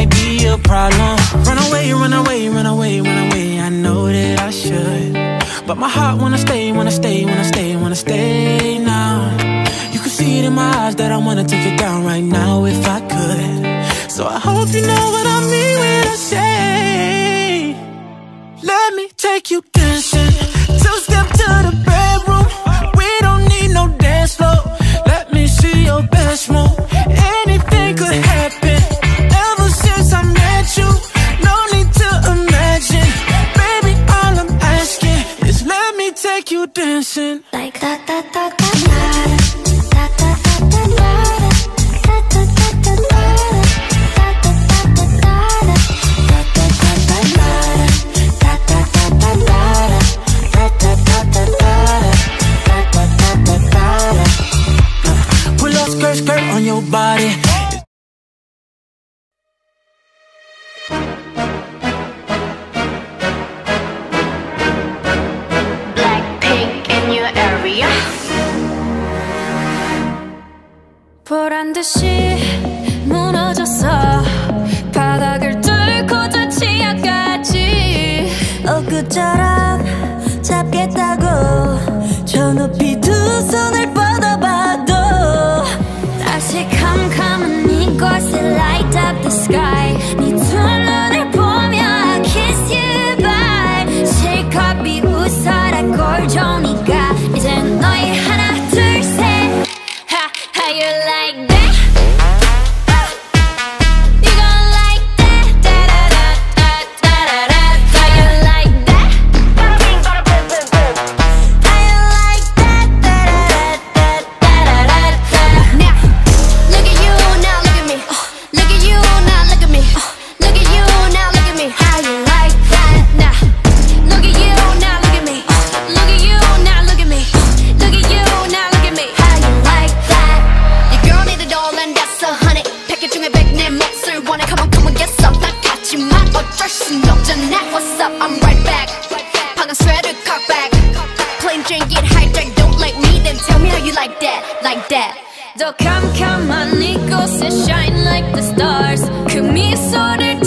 might be a problem. Run away, run away, run away, run away, I know that I should, but my heart wanna stay, wanna stay, wanna stay, wanna stay now. You can see it in my eyes that I wanna take it down right now if I could. So I hope you know what I mean when I say, let me take you dancing. Two-step to the bedroom, we don't need no dance floor. Let me see your best move. Anything could happen. Ever since I met you, no need to imagine. Baby, all I'm asking is let me take you dancing. Like da da da da da da da da da pull up skirt, skirt on your body. Blackpink in your area. 보란 듯이 무너졌어. 바닥을 뚫고 저 치아까지. 엊그처럼 잡겠다고 저 높이 두 손을 뻗어봐도 다시 캄캄한 이곳에 light up the sky. 네 두 눈을 보며 kiss you bye. 실컷 비웃어라 꼴 좋으니까 이젠 너희 하나 둘 셋. How you like that? You gon' like that? Da da da da da da da. How you like that? How you like that? Da da da da da da da. Now look at you, now look at me. Look at you, now look at me. Look at you, now look at me. How you like that? Now look at you, now look at me. Look at you, now look at me. Look at you, now look at me. How you like that? Your girl need it all and that's 100. 패킷 중에 100 내 몫을 원해. Come on, come on, get some. 난 같지만 어쩔 순 없잖아. What's up? I'm right back. 방금 sweater cut back. Plain Jane get hijacked. Don't like me, then tell me how you like that, like that. 더 캄캄한 이곳에 shine like the stars. 그 미소를